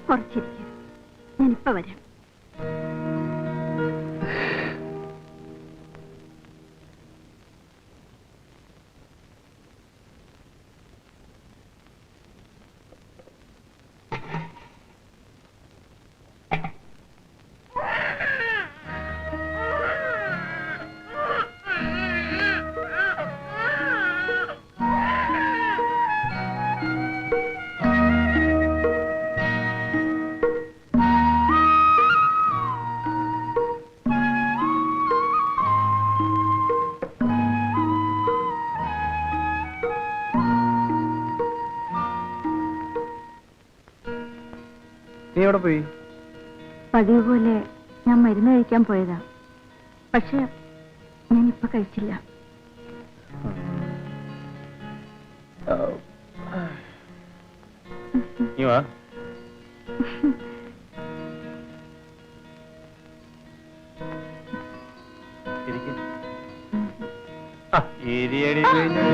കുറച്ചിരിക്കും, ഞാനിപ്പോ വരാം. നീ എവിടെ പോയി? പതിവ് പോലെ ഞാൻ മരുന്ന് കഴിക്കാൻ പോയതാ. പക്ഷെ ഞാനിപ്പോ കഴിച്ചില്ല. നീ വാ. ഇരിയടി പിന്നെ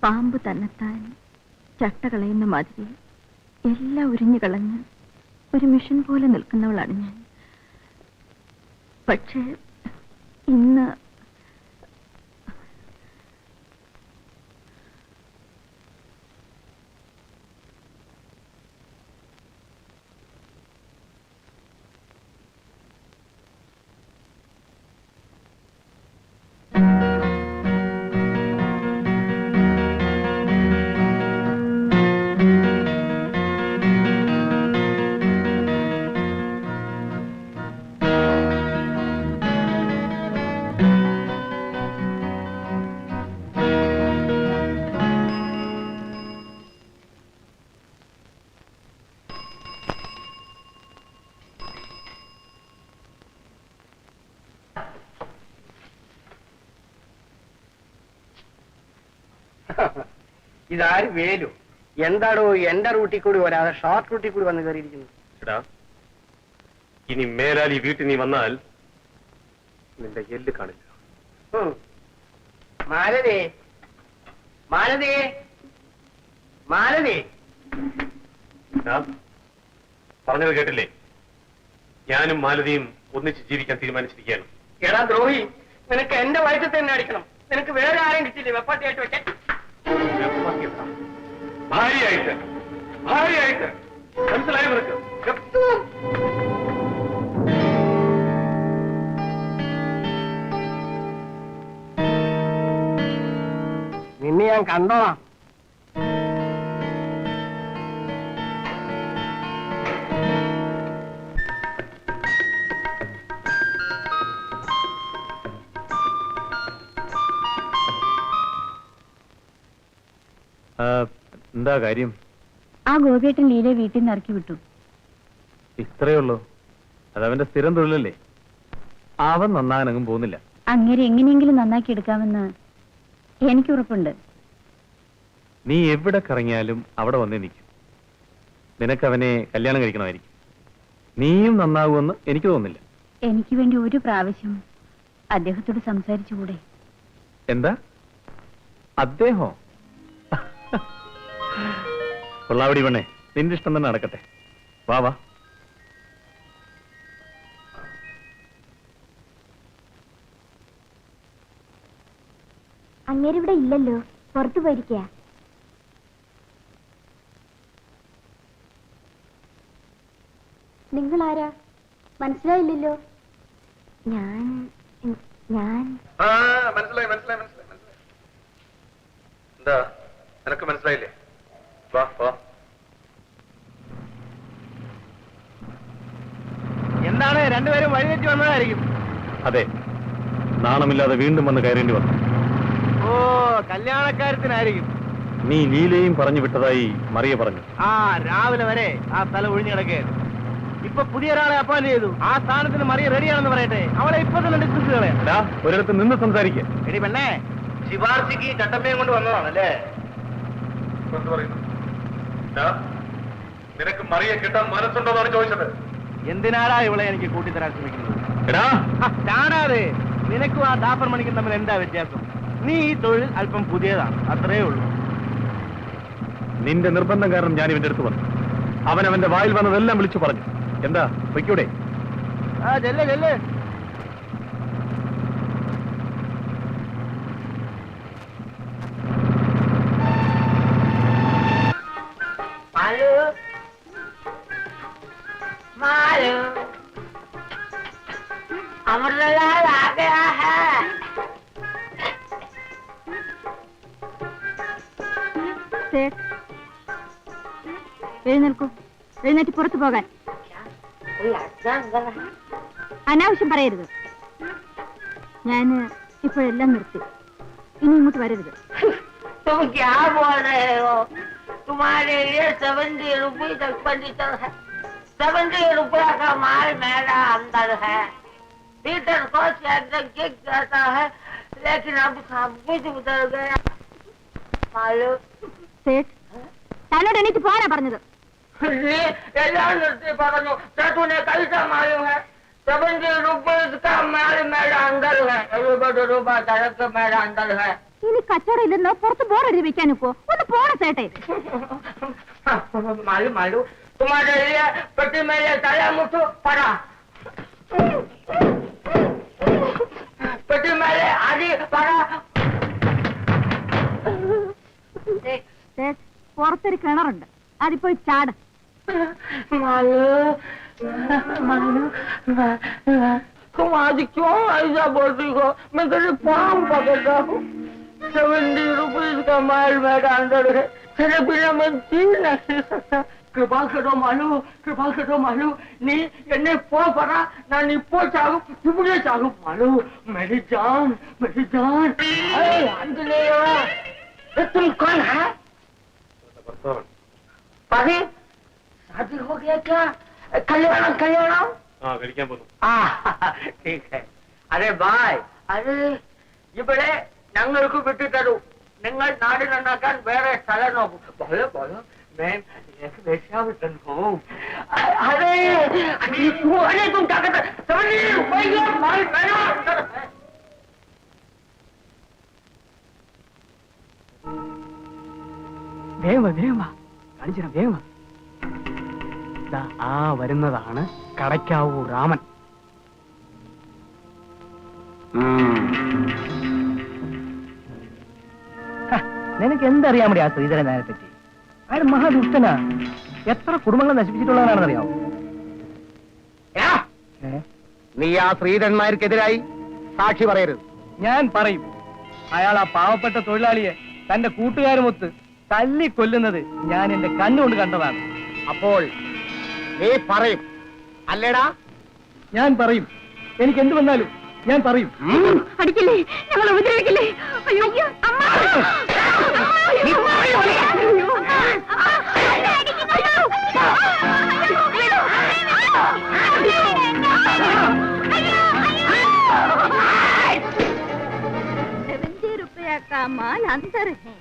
പാമ്പ് തന്നെത്താൻ ചട്ട കളയുന്ന മാതിരി എല്ലാം ഉരിഞ്ഞു കളഞ്ഞ് ഒരു മിഷൻ പോലെ നിൽക്കുന്നവളാണ് ഞാൻ. പക്ഷേ ഇന്ന് ഇതാര് വേലു? എന്താണോ എന്റെ റൂട്ടിൽ കൂടി വരാതെ ഷോർട്ട് റൂട്ടിൽ കൂടി വന്ന് കയറിയിരിക്കുന്നു? ഇനി മേലാൽ ഈ വീട്ടിൽ നീ വന്നാൽ നിന്റെ എല്ല് കാണില്ല. മാലതേ, മാലതേ, മാലതേ. പറഞ്ഞത് കേട്ടില്ലേ? ഞാനും മാലതിയും ഒന്നിച്ച് ജീവിക്കാൻ തീരുമാനിച്ചിരിക്കുകയാണ്. എടാ ദ്രോഹി, നിനക്ക് എന്റെ വയറ്റിൽ തന്നെ അടിക്കണം. നിനക്ക് വേറെ ആരെയും കിട്ടില്ലേ വെപ്പാട്ടിയായിട്ട് വെക്കാൻ? ഭാര്യയായിട്ട്, ഭാര്യയായിട്ട് മനസ്സിലായി നിനക്ക്? നിന്നെ ഞാൻ കണ്ടോളാം. എന്താ കാര്യം? ആ ഗോപിയേട്ടൻ ലീലയെ വീട്ടിൽ നിന്ന് ഇറക്കി വിട്ടു. ഇത്രയേ ഉള്ളൂ? അതവന്റെ സ്ഥിരം തൊഴിലല്ലേ? അവൻ നന്നാകാനങ്ങും പോകുന്നില്ല. അങ്ങനെ എങ്ങനെയെങ്കിലും നന്നാക്കി എടുക്കാമെന്ന് എനിക്ക് ഉറപ്പുണ്ട്. നീ എവിടെ കറങ്ങിയാലും അവിടെ വന്നേ നിൽക്കും. നിനക്കവനെ കല്യാണം കഴിക്കണമായിരിക്കും. നീയും നന്നാകുമെന്ന് എനിക്ക് തോന്നുന്നില്ല. എനിക്ക് വേണ്ടി ഒരു പ്രാവശ്യം അദ്ദേഹത്തോട് സംസാരിച്ചുകൂടെ? എന്താ അദ്ദേഹോ? കൊള്ളാവടി പെണ്ണേ, നിന്റെ ഇഷ്ടം തന്നെ നടക്കട്ടെ. വാ വാ. അങ്ങേരിവിടെ ഇല്ലല്ലോ, പുറത്തു പോയിരിക്കുക. നിങ്ങൾ ആരാ? മനസ്സിലായില്ലല്ലോ. ഞാൻ മനസ്സിലായി മനസ്സിലായി മനസ്സിലായി മനസ്സിലായി. എന്താ നിനക്ക് മനസ്സിലായില്ലേ? വാ വാ. എന്താണ്, രണ്ടുപേരും വഴിതെറ്റി വന്നതായിരിക്കും. അതെ, നാണമില്ലാതെ വീണ്ടും വന്ന് കയറേണ്ടി വന്നു. ഓ, കല്യാണക്കാര്യത്തിനായിരിക്കും. നീ ലീലയും പറഞ്ഞു വിട്ടതായി മറിയ പറഞ്ഞു. ആ, രാവിലെ വരെ ആ സ്ഥലം ഒഴിഞ്ഞു കിടക്കുകയായിരുന്നു. ഇപ്പൊ പുതിയ ഒരാളെ അപ്പോയിന്റ് ചെയ്തു. ആ സ്ഥാനത്തിന് മറിയ റെഡിയാണെന്ന് പറയട്ടെ. അവളെ ഇപ്പൊ തന്നെ ഡിസ്കസ് കളയാ. ഒരിടത്ത് നിന്ന് സംസാരിക്കുക. എടി പെണ്ണേ, ശിവാർജിക്ക് ചട്ടമ്പയും കൊണ്ട് വന്നതാണല്ലേ? നിനക്ക് മറിയെ കിട്ടാൻ മനസ്സുണ്ടോന്നാണ് ചോദിച്ചത്. എന്തിനാടാ ഇവളെ എനിക്ക് കൂട്ടിത്തരാൻ ശ്രമിക്കുന്നത്? എടാ കാണാതെ നിനക്കും ആ ഡാഫർ മണിക്കും തമ്മിൽ എന്താ വ്യത്യാസം? നീ ഈ തൊഴിൽ അല്പം പുതിയതാണ്, അത്രേ ഉള്ളൂ. നിന്റെ നിർബന്ധം കാരണം ഞാൻ ഇവന്റെ അടുത്ത് വന്നു. അവന്റെ വായിൽ വന്നതെല്ലാം വിളിച്ചു പറഞ്ഞു. എന്താ പൊയ്ക്കൂടെ? ആ ചെല്ല് ചെല്ല്. मालू मालू अमरलाल आ गया है. സേഠ്, എഴുന്നേൽക്കൂ. എഴുന്നേറ്റ് പുറത്തു പോകാൻ. कोई अच्छा अंदर है? അനാവശ്യം പറയരുത്. ഞാൻ ഇപ്പോഴെല്ലാം നിർത്തി. ഇനി ഇങ്ങോട്ട് വരരുത്. तुम क्या बोल रहे हो? तुम्हारे लिए 70 रुपये तक पंडितर है. 70 रुपया का माल मेरा अंदर है. पीटर को अंदर किक करता है, लेकिन अब सब कुछ उतर गया. मालूम സേഠ്, തന്നോട് എണീറ്റ് പോകാനാ പറഞ്ഞത്. എല്ലാം നിർത്തി പറഞ്ഞു. തൂനെ कैसा मालूम है? 70 रुपये का माल मेरा अंदर है. 70 रुपया तक मेरा अंदर है. ഇനി കച്ചവടം ഇല്ലെന്നോ പുറത്ത് ബോർഡ് വെക്കാൻ നിൽക്കോ? ഒന്ന് പോണ ചേട്ടേ. मालूम मालूम तुम्हारे लिए पति मेरे ताला मुठो पड़ा. पति मेरे आदि पड़ा. സേഠ്, പുറത്തൊരു കിണറുണ്ട്, അതിപ്പോയി ചാട്. मालूम मालूम तुम आज क्यों ऐसा बोलती हो? मैं तेरे पाँव पकड़ता हूँ. 70 रुपये का माल मेरा अंदर है. तेरे बिना मैं जी नहीं सकता. कृपा करो मालू, कृपा करो मालू. नी एने पो पड़ा ना नी पो चालू इपड़े चालू मालू. मेरी जान मेरी जान. अरे आंजनेय, ये तुम कौन है? पति शादी हो गया क्या? कल्याण कल्याण. കഴിക്കാൻ പോകുന്നു. ठीक है. अरे भाई, अरे ഇവിടെ ഞങ്ങൾക്ക് വിട്ടു തരൂ. നിങ്ങൾ നാട് നന്നാക്കാൻ വേറെ സ്ഥലം നോക്കൂ. बोलो बोलो मैं एक वेश्यावृतन हूँ. अरे अरे तुम क्या करते? 70 रुपये माल मेरा अंदर है. വേഗം വേഗം കാണിച്ചിരാം വേഗം. ആ വരുന്നതാണ് കടയ്ക്കാവൂർ രാമൻ. നിനക്ക് എന്തറിയാമടി ആ ശ്രീധരൻ നായരെ പറ്റി? അയാൾ മഹാദുഷ്ടനാ. എത്ര കുടുംബങ്ങൾ നശിപ്പിച്ചിട്ടുള്ളതാണെന്നറിയാമോ? നീ ആ ശ്രീധരന്മാർക്കെതിരായി സാക്ഷി പറയരുത്. ഞാൻ പറയും. അയാൾ ആ പാവപ്പെട്ട തൊഴിലാളിയെ തന്റെ കൂട്ടുകാരുമൊത്ത് തല്ലിക്കൊല്ലുന്നത് ഞാൻ എന്റെ കണ്ണുകൊണ്ട് കണ്ടതാണ്. അപ്പോൾ നീ പറയും അല്ലേടാ? ഞാൻ പറയും. എനിക്ക് എന്ത് വന്നാലും ഞാൻ പറയും. അടിക്കില്ലേ, ഞങ്ങൾ ഉപദ്രവിക്കില്ലേ? അയ്യോ അമ്മ. ₹70 का माल अंदर है.